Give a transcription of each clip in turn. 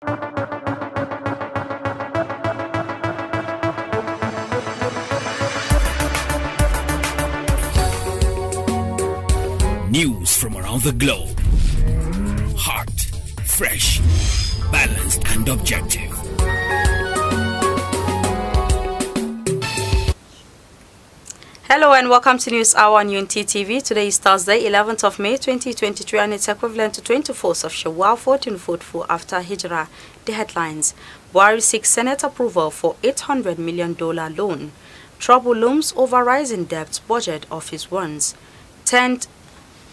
News from around the globe. Hot, fresh, balanced and objective. Hello and welcome to News Hour on Unity TV. Today is Thursday, 11th of May 2023 and it's equivalent to 24th of Shawwal 1444 after Hijrah. The headlines. Buhari seeks Senate approval for $800 million loan. Trouble looms over rising debt, budget office warns. 10th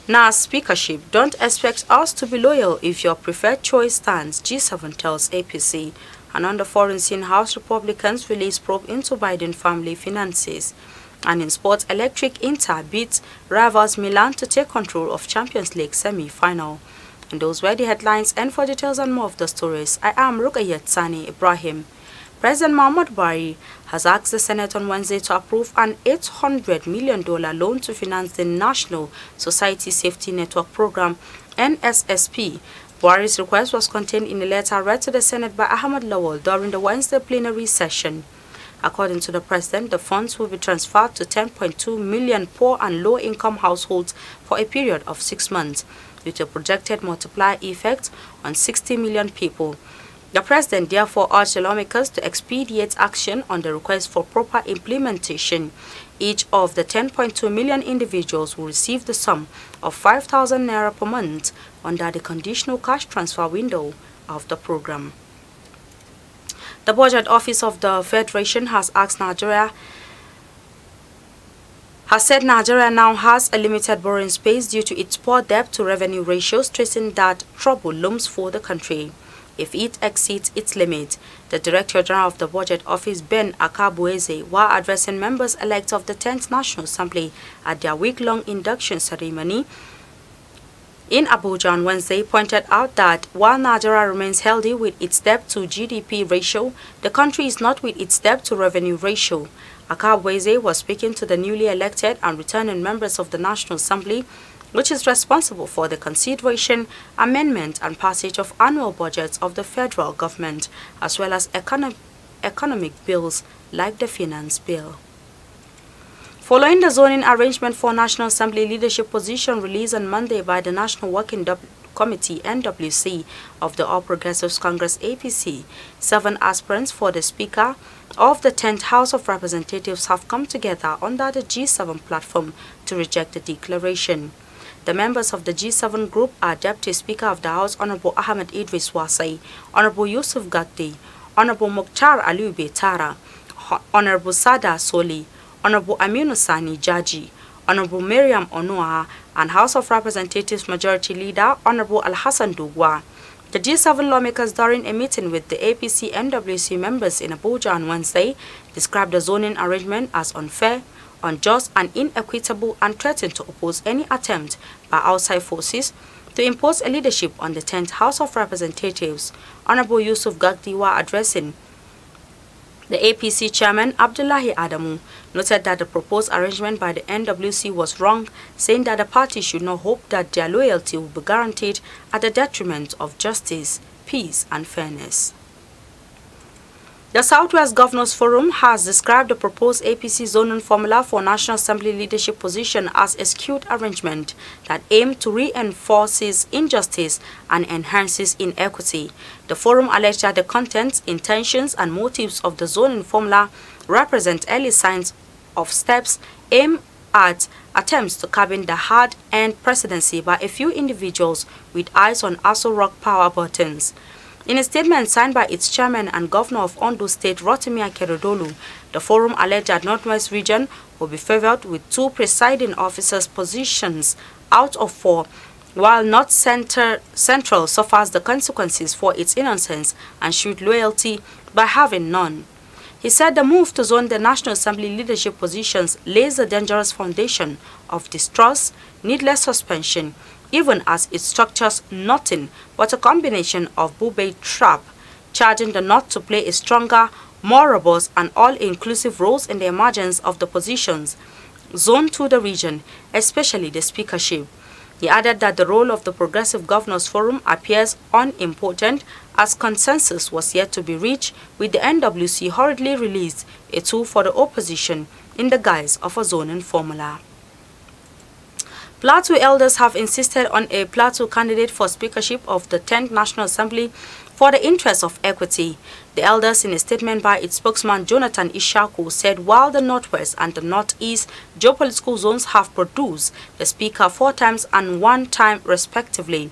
NAS speakership. Don't expect us to be loyal if your preferred choice stands, G7 tells APC. And on the foreign scene, House Republicans release probe into Biden family finances. And in sports, Electric Inter beats rivals Milan to take control of Champions League semi-final. And those were the headlines, and for details and more of the stories, I am Rukayat Sani Ibrahim. President Muhammadu Buhari has asked the Senate on Wednesday to approve an $800 million loan to finance the National Society Safety Network Program, NSSP. Buhari's request was contained in a letter read to the Senate by Ahmad Lawal during the Wednesday plenary session. According to the President, the funds will be transferred to 10.2 million poor and low-income households for a period of 6 months, with a projected multiplier effect on 60 million people. The President therefore urged the lawmakers to expedite action on the request for proper implementation. Each of the 10.2 million individuals will receive the sum of 5,000 naira per month under the conditional cash transfer window of the program. The Budget Office of the Federation has said Nigeria now has a limited borrowing space due to its poor debt to revenue ratio, stressing that trouble looms for the country if it exceeds its limit. The Director General of the Budget Office, Ben Akabueze, while addressing members-elect of the 10th National Assembly at their week-long induction ceremony in Abuja on Wednesday, pointed out that while Nigeria remains healthy with its debt to GDP ratio, the country is not with its debt to revenue ratio. Akabueze was speaking to the newly elected and returning members of the National Assembly, which is responsible for the consideration, amendment and passage of annual budgets of the federal government, as well as economic bills like the Finance Bill. Following the zoning arrangement for National Assembly leadership position released on Monday by the National Working Committee (NWC) of the All Progressives Congress (APC), 7 aspirants for the Speaker of the 10th House of Representatives have come together under the G7 platform to reject the declaration. The members of the G7 group are Deputy Speaker of the House Honorable Ahmed Idris Wasai, Honorable Yusuf Gakdi, Honorable Mukhtar Aliyu Betara, Honorable Sada Soli, Honorable Aminu Sani Jaji, Honorable Miriam Onua, and House of Representatives Majority Leader Honorable Al-Hassan Dugwa. The G7 lawmakers, during a meeting with the APC NWC members in Abuja on Wednesday, described the zoning arrangement as unfair, unjust and inequitable and threatened to oppose any attempt by outside forces to impose a leadership on the 10th House of Representatives. Honorable Yusuf Gagdi, while addressing the APC chairman, Abdullahi Adamu, noted that the proposed arrangement by the NWC was wrong, saying that the party should not hope that their loyalty will be guaranteed at the detriment of justice, peace and fairness. The Southwest Governors Forum has described the proposed APC zoning formula for National Assembly leadership position as a skewed arrangement that aims to reinforce injustice and enhances inequity. The forum alleged that the contents, intentions and motives of the zoning formula represent early signs of steps aimed at attempts to cabin the hard-earned presidency by a few individuals with eyes on Aso Rock power buttons. In a statement signed by its chairman and governor of Ondo State, Rotimi Akeredolu, the forum alleged that Northwest region will be favored with 2 presiding officers' positions out of 4, while North Central suffers the consequences for its innocence and showed loyalty by having none. He said the move to zone the National Assembly leadership positions lays a dangerous foundation of distrust, needless suspension, even as it structures nothing but a combination of bube trap, charging the North to play a stronger, more robust and all-inclusive roles in the emergence of the positions zoned to the region, especially the speakership. He added that the role of the Progressive Governors Forum appears unimportant as consensus was yet to be reached, with the NWC hurriedly released a tool for the opposition in the guise of a zoning formula. Plateau elders have insisted on a Plateau candidate for speakership of the 10th National Assembly for the interest of equity. The elders, in a statement by its spokesman Jonathan Ishaku, said while the Northwest and the Northeast geopolitical zones have produced the speaker 4 times and 1 time respectively,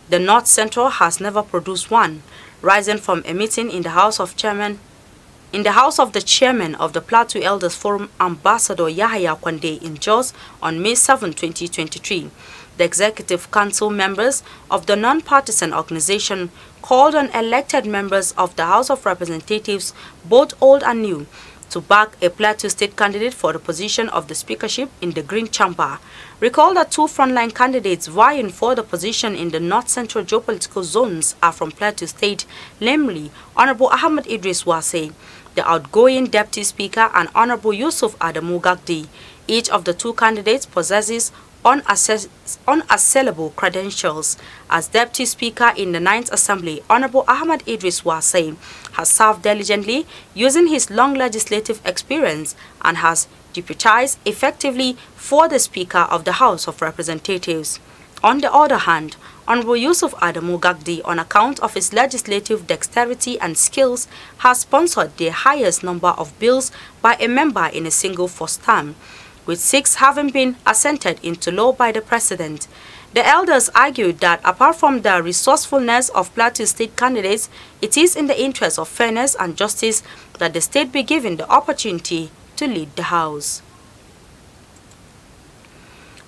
the North Central has never produced one. Rising from a meeting in the house of the chairman of the Plateau Elders Forum, Ambassador Yahya Kwande, in Jos on May 7, 2023. The Executive Council members of the non-partisan organization called on elected members of the House of Representatives, both old and new, to back a Plateau State candidate for the position of the speakership in the Green Chamber. Recall that 2 frontline candidates vying for the position in the North Central geopolitical zones are from Plateau State, namely Honorable Ahmed Idris Wase, the outgoing Deputy Speaker, and Honorable Yusuf Adamu Gagdi. Each of the 2 candidates possesses unassailable credentials. As Deputy Speaker in the 9th Assembly, Honorable Ahmed Idris Wase has served diligently using his long legislative experience and has deputized effectively for the Speaker of the House of Representatives. On the other hand, Honorable Yusuf Adamu Gagdi, on account of his legislative dexterity and skills, has sponsored the highest number of bills by a member in a single first term, with 6 having been assented into law by the President. The elders argued that apart from the resourcefulness of Plateau State candidates, it is in the interest of fairness and justice that the state be given the opportunity to lead the House.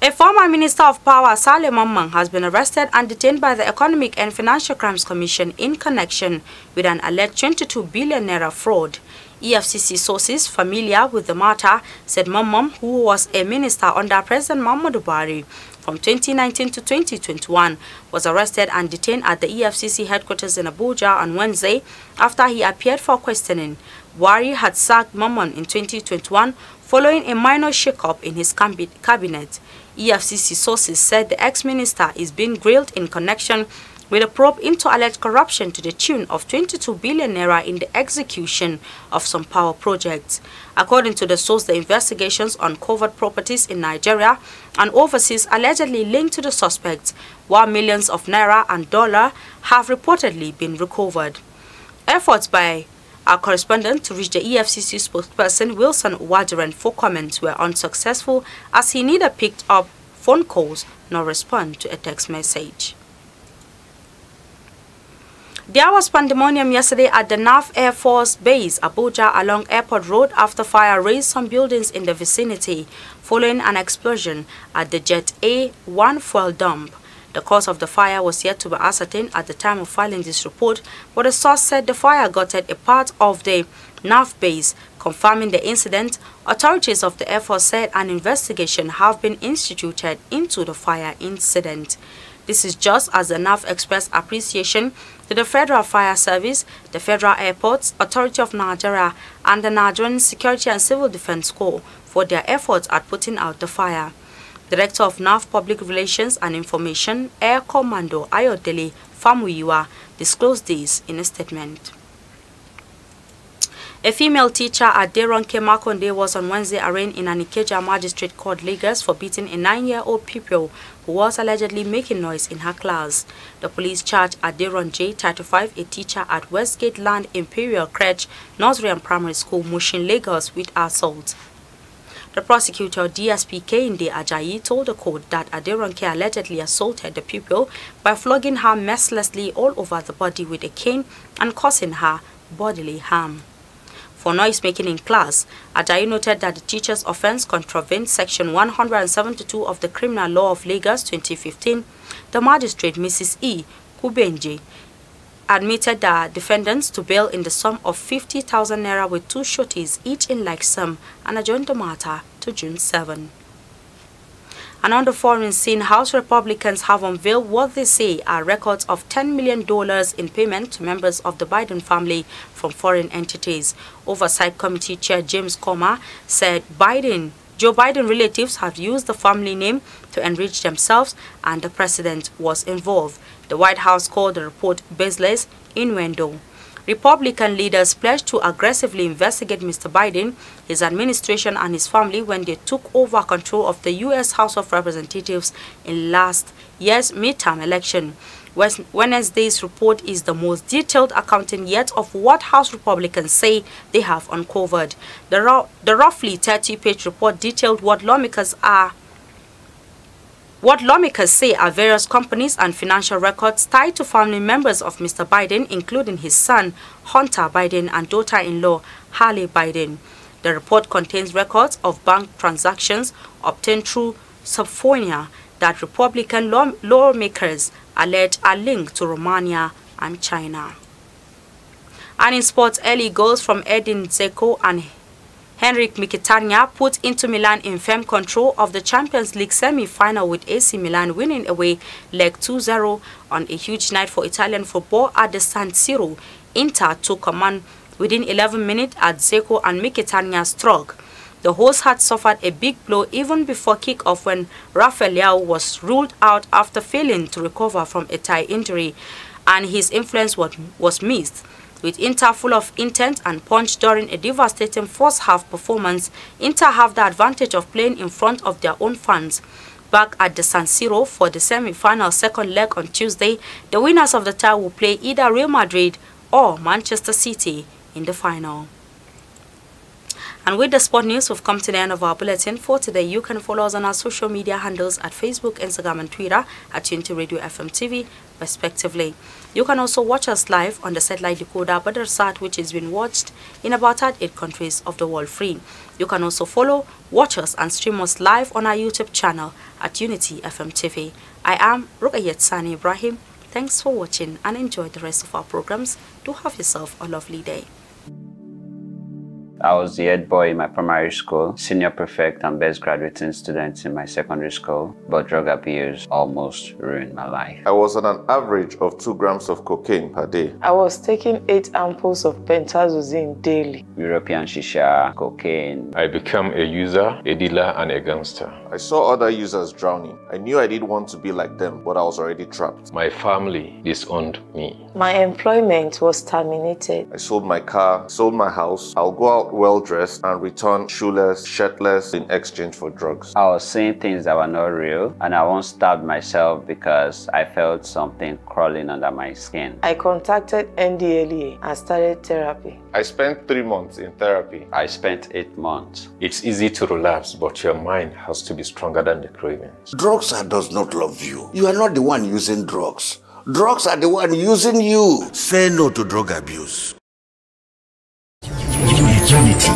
A former Minister of Power, Saleh Mamman, has been arrested and detained by the Economic and Financial Crimes Commission in connection with an alleged 22 billion naira fraud. EFCC sources familiar with the matter said Mamman, who was a minister under President Muhammadu Buhari from 2019 to 2021, was arrested and detained at the EFCC headquarters in Abuja on Wednesday after he appeared for questioning. Buhari had sacked Mamman in 2021 following a minor shake-up in his cabinet. EFCC sources said the ex-minister is being grilled in connection with a probe into alleged corruption to the tune of 22 billion naira in the execution of some power projects. According to the source, the investigations uncovered properties in Nigeria and overseas allegedly linked to the suspects, while millions of naira and dollar have reportedly been recovered. Efforts by our correspondent to reach the EFCC spokesperson Wilson Wadiran for comments were unsuccessful, as he neither picked up phone calls nor responded to a text message. There was pandemonium yesterday at the NAF Air Force Base, Abuja, along Airport Road after fire razed some buildings in the vicinity following an explosion at the Jet A-1 fuel dump. The cause of the fire was yet to be ascertained at the time of filing this report, but the source said the fire gutted a part of the NAF base. Confirming the incident, authorities of the Air Force said an investigation have been instituted into the fire incident. This is just as the NAF expressed appreciation to the Federal Fire Service, the Federal Airports Authority of Nigeria, and the Nigerian Security and Civil Defense Corps for their efforts at putting out the fire. Director of NAF Public Relations and Information, Air Commando Ayodele Famuyiwa, disclosed this in a statement. A female teacher at Deronke Makonde was on Wednesday arraigned in an Ikeja Magistrate Court, Lagos, for beating a 9-year-old pupil who was allegedly making noise in her class. The police charged Aderon J, 35, a teacher at Westgate Land Imperial Crèche Nursery and Primary School, Mushin, Lagos, with assault. The prosecutor, DSP Kehinde Ajayi, told the court that Aderonke allegedly assaulted the pupil by flogging her mercilessly all over the body with a cane and causing her bodily harm. For noise-making in class, Ajayi noted that the teacher's offense contravened Section 172 of the Criminal Law of Lagos 2015. The magistrate, Mrs. E. Kubenje, admitted the defendants to bail in the sum of 50,000 naira with 2 sureties, each in like sum, and adjourned the matter to June 7. And on the foreign scene, House Republicans have unveiled what they say are records of $10 million in payment to members of the Biden family from foreign entities. Oversight Committee Chair James Comer said Biden Joe Biden relatives have used the family name to enrich themselves, and the president was involved. The White House called the report baseless innuendo. Republican leaders pledged to aggressively investigate Mr. Biden, his administration, and his family when they took over control of the U.S. House of Representatives in last year's midterm election. Wednesday's report is the most detailed accounting yet of what House Republicans say they have uncovered. The roughly 30-page report detailed what lawmakers say are various companies and financial records tied to family members of Mr. Biden, including his son, Hunter Biden, and daughter-in-law, Hallie Biden. The report contains records of bank transactions obtained through subpoena that Republican lawmakers allege are linked to Romania and China. And in sports, early goals from Edin Dzeko and Henrik Mkhitaryan put Inter Milan in firm control of the Champions League semi-final, with AC Milan winning away leg 2-0 on a huge night for Italian football at the San Siro. Inter took command within 11 minutes as Dzeko and Mkhitaryan struck. The hosts had suffered a big blow even before kick-off when Rafael Leao was ruled out after failing to recover from a thigh injury, and his influence was missed. With Inter full of intent and punch during a devastating first-half performance, Inter have the advantage of playing in front of their own fans. Back at the San Siro for the semi-final second leg on Tuesday, the winners of the tie will play either Real Madrid or Manchester City in the final. And with the sport news, we've come to the end of our bulletin for today. You can follow us on our social media handles at Facebook, Instagram, and Twitter at TUNTBE Radio FM TV, respectively. You can also watch us live on the satellite decoder Badarsat, which is being watched in about 8 countries of the world free. You can also follow, watch us, and stream us live on our YouTube channel at Unity FM TV. I am Rukayat Sani Ibrahim. Thanks for watching and enjoy the rest of our programs. Do have yourself a lovely day. I was the head boy in my primary school, senior prefect and best graduating student in my secondary school, but drug abuse almost ruined my life. I was on an average of 2 grams of cocaine per day. I was taking 8 ampoules of pentazosine daily. European shisha, cocaine. I became a user, a dealer, and a gangster. I saw other users drowning. I knew I didn't want to be like them, but I was already trapped. My family disowned me. My employment was terminated. I sold my car, sold my house. I'll go out well-dressed and return shoeless, shirtless in exchange for drugs. I was seeing things that were not real, and I once stabbed myself because I felt something crawling under my skin. I contacted NDLEA and started therapy. I spent 3 months in therapy. I spent 8 months. It's easy to relapse, but your mind has to be stronger than the cravings. Drugs does not love you. You are not the one using drugs. Drugs are the one using you. Say no to drug abuse. Unity.